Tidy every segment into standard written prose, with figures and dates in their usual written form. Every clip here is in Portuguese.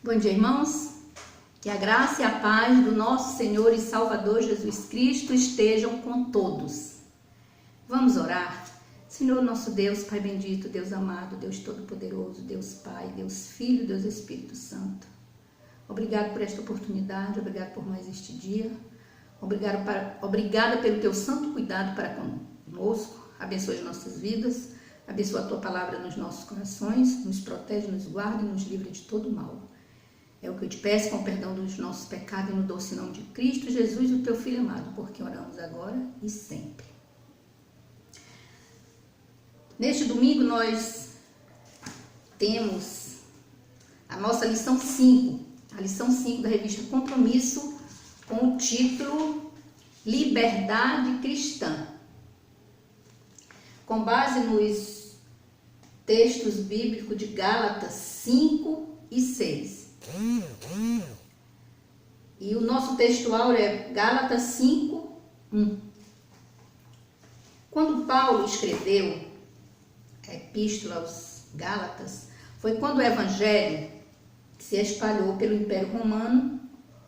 Bom dia, irmãos. Que a graça e a paz do nosso Senhor e Salvador Jesus Cristo estejam com todos. Vamos orar? Senhor, nosso Deus, Pai bendito, Deus amado, Deus todo-poderoso, Deus Pai, Deus Filho, Deus Espírito Santo. Obrigado por esta oportunidade, obrigado por mais este dia. Obrigada pelo teu santo cuidado para conosco. Abençoe as nossas vidas, abençoa a tua palavra nos nossos corações, nos protege, nos guarda e nos livra de todo mal. É o que eu te peço, com o perdão dos nossos pecados e no doce nome de Cristo Jesus, o teu Filho amado, porque oramos agora e sempre. Neste domingo nós temos a nossa lição 5, a lição 5 da revista Compromisso, com o título Liberdade Cristã. Com base nos textos bíblicos de Gálatas 5 e 6. E o nosso textual é Gálatas 5, 1. Quando Paulo escreveu a epístola aos Gálatas, foi quando o evangelho se espalhou pelo Império Romano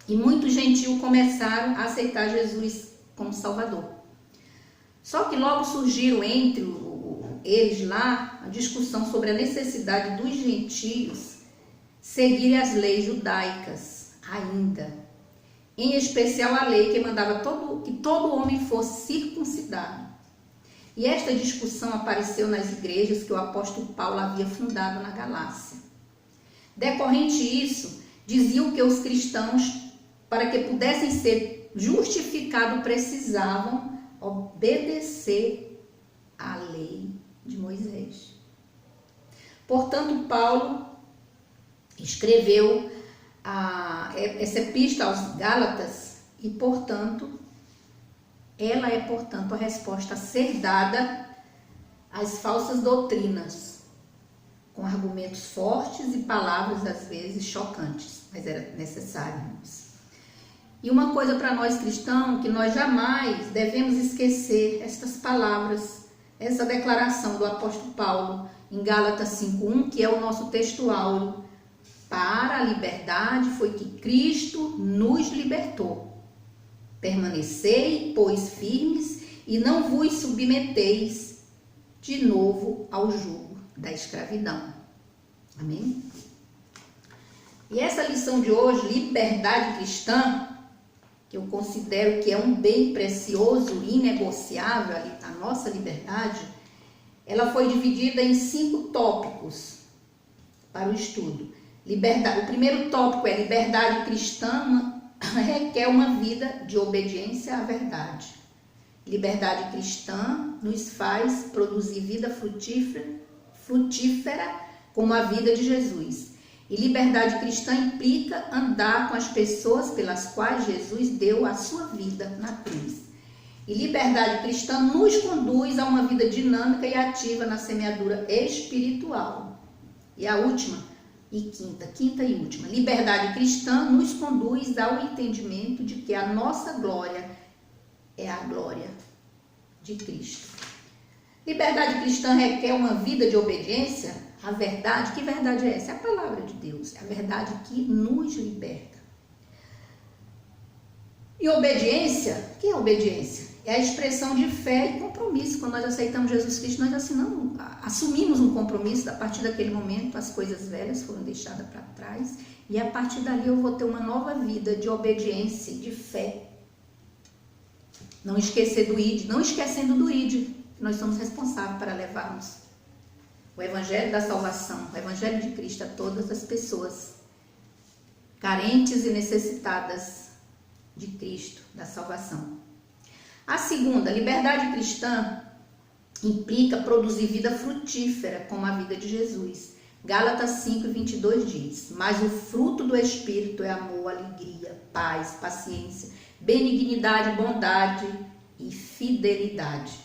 e muitos gentios começaram a aceitar Jesus como Salvador. Só que logo surgiram entre eles lá a discussão sobre a necessidade dos gentios seguirem as leis judaicas ainda, em especial a lei que mandava que todo homem fosse circuncidado. E esta discussão apareceu nas igrejas que o apóstolo Paulo havia fundado na Galácia. Decorrente disso, diziam que os cristãos, para que pudessem ser justificados, precisavam obedecer à lei de Moisés. Portanto, Paulo escreveu essa epístola aos Gálatas e, portanto, ela é, a resposta a ser dada às falsas doutrinas, com argumentos fortes e palavras, às vezes, chocantes, mas era necessário, irmãos. E uma coisa para nós cristãos, que nós jamais devemos esquecer estas palavras, essa declaração do apóstolo Paulo em Gálatas 5:1, que é o nosso texto áureo. Para a liberdade foi que Cristo nos libertou. Permanecei, pois, firmes e não vos submeteis de novo ao jugo da escravidão. Amém? E essa lição de hoje, liberdade cristã, que eu considero que é um bem precioso e inegociável, a nossa liberdade, ela foi dividida em 5 tópicos para o estudo. O primeiro tópico é liberdade cristã requer uma vida de obediência à verdade. Liberdade cristã nos faz produzir vida frutífera como a vida de Jesus. E liberdade cristã implica andar com as pessoas pelas quais Jesus deu a sua vida na cruz. E liberdade cristã nos conduz a uma vida dinâmica e ativa na semeadura espiritual. E a última, quinta e última, liberdade cristã nos conduz ao entendimento de que a nossa glória é a glória de Cristo. Liberdade cristã requer uma vida de obediência à verdade. Que verdade é essa? É a palavra de Deus, é a verdade que nos liberta. E obediência, o que é obediência? É a expressão de fé e compromisso. Quando nós aceitamos Jesus Cristo, nós assumimos um compromisso. A partir daquele momento, as coisas velhas foram deixadas para trás. E a partir dali eu vou ter uma nova vida de obediência, de fé. Não esquecendo do ID, que nós somos responsáveis para levarmos o Evangelho da salvação, o Evangelho de Cristo a todas as pessoas carentes e necessitadas de Cristo, da salvação. A segunda, liberdade cristã implica produzir vida frutífera como a vida de Jesus. Gálatas 5:22 diz: mas o fruto do Espírito é amor, alegria, paz, paciência, benignidade, bondade e fidelidade.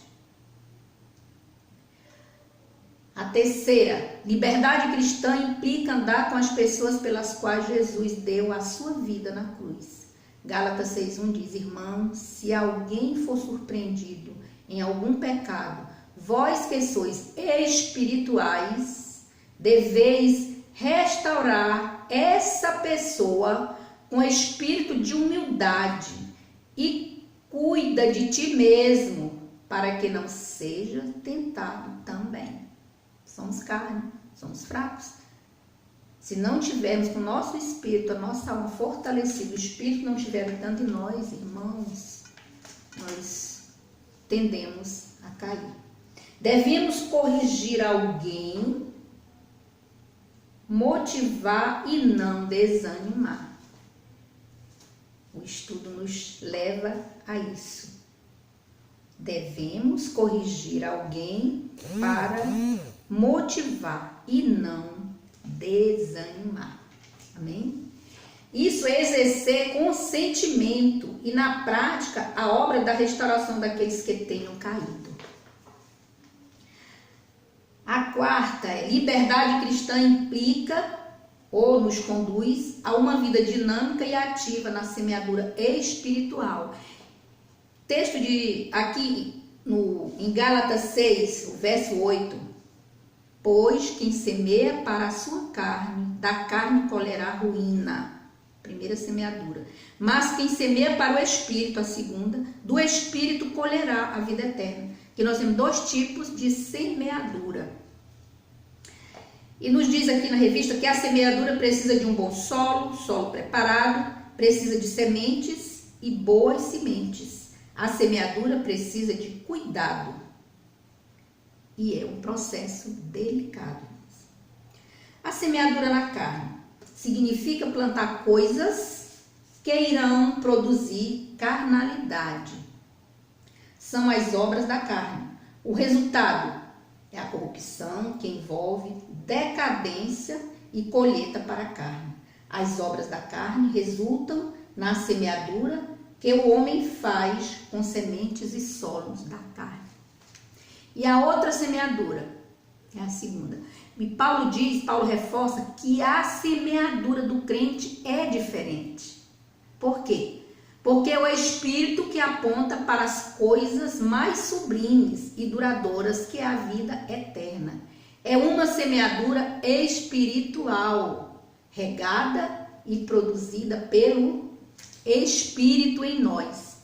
A terceira, liberdade cristã implica andar com as pessoas pelas quais Jesus deu a sua vida na cruz. Gálatas 6:1 diz: irmãos, se alguém for surpreendido em algum pecado, vós que sois espirituais, deveis restaurar essa pessoa com espírito de humildade e cuida de ti mesmo, para que não seja tentado também. Somos carne, somos fracos. Se não tivermos com o nosso espírito, a nossa alma fortalecida, o espírito não estiver habitando em nós, irmãos, nós tendemos a cair. Devemos corrigir alguém, motivar e não desanimar. O estudo nos leva a isso. Devemos corrigir alguém para motivar e não desanimar. Amém? Isso é exercer com sentimento e na prática a obra da restauração daqueles que tenham caído. A quarta é: liberdade cristã implica ou nos conduz a uma vida dinâmica e ativa na semeadura espiritual. Texto aqui em Gálatas 6, o verso 8. Pois quem semeia para a sua carne, da carne colherá ruína. Primeira semeadura. Mas quem semeia para o Espírito, a segunda, do Espírito colherá a vida eterna. Que nós temos dois tipos de semeadura. E nos diz aqui na revista que a semeadura precisa de um bom solo preparado, precisa de sementes e boas sementes. A semeadura precisa de cuidado. E é um processo delicado. A semeadura na carne significa plantar coisas que irão produzir carnalidade. São as obras da carne. O resultado é a corrupção, que envolve decadência e colheita para a carne. As obras da carne resultam na semeadura que o homem faz com sementes e solos da carne. E a outra semeadura é a segunda. E Paulo reforça que a semeadura do crente é diferente. Por quê? Porque é o Espírito que aponta para as coisas mais sublimes e duradouras, que é a vida eterna. É uma semeadura espiritual, regada e produzida pelo Espírito em nós.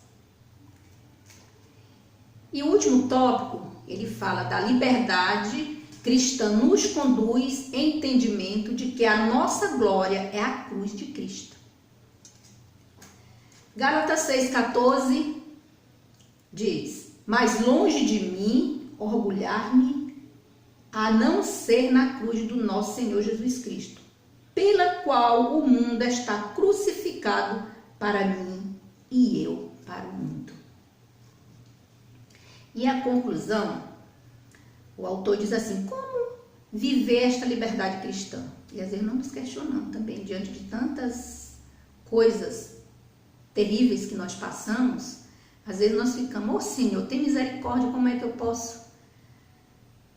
E o último tópico, ele fala da liberdade cristã, nos conduz em entendimento de que a nossa glória é a cruz de Cristo. Gálatas 6,14 diz: mas longe de mim orgulhar-me, a não ser na cruz do nosso Senhor Jesus Cristo, pela qual o mundo está crucificado para mim e eu para o mundo. E a conclusão, o autor diz assim: como viver esta liberdade cristã? E às vezes não nos questionamos também, diante de tantas coisas terríveis que nós passamos, às vezes nós ficamos: ô Senhor, tem misericórdia, como é que eu posso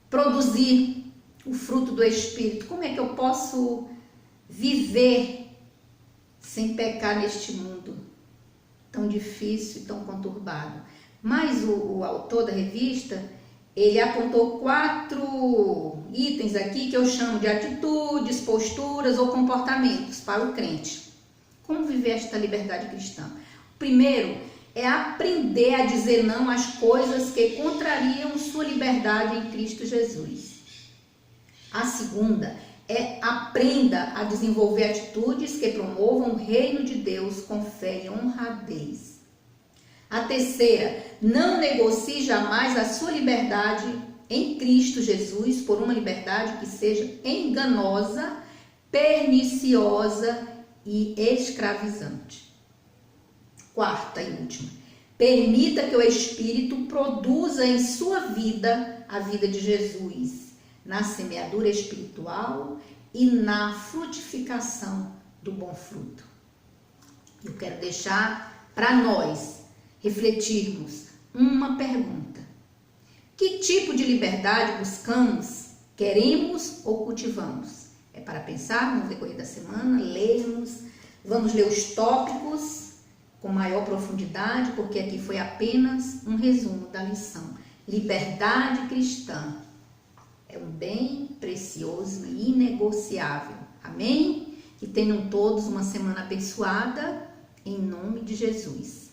produzir o fruto do Espírito? Como é que eu posso viver sem pecar neste mundo tão difícil e tão conturbado? Mas o autor da revista, ele apontou 4 itens aqui que eu chamo de atitudes, posturas ou comportamentos para o crente. Como viver esta liberdade cristã? O primeiro é aprender a dizer não às coisas que contrariam sua liberdade em Cristo Jesus. A segunda é aprenda a desenvolver atitudes que promovam o reino de Deus com fé e honradez. A terceira, não negocie jamais a sua liberdade em Cristo Jesus por uma liberdade que seja enganosa, perniciosa e escravizante. Quarta e última, permita que o Espírito produza em sua vida a vida de Jesus, na semeadura espiritual e na frutificação do bom fruto. Eu quero deixar para nós refletirmos uma pergunta: que tipo de liberdade buscamos, queremos ou cultivamos? É para pensar no decorrer da semana, lermos, vamos ler os tópicos com maior profundidade, porque aqui foi apenas um resumo da lição. Liberdade cristã é um bem precioso e inegociável. Amém? Que tenham todos uma semana abençoada, em nome de Jesus.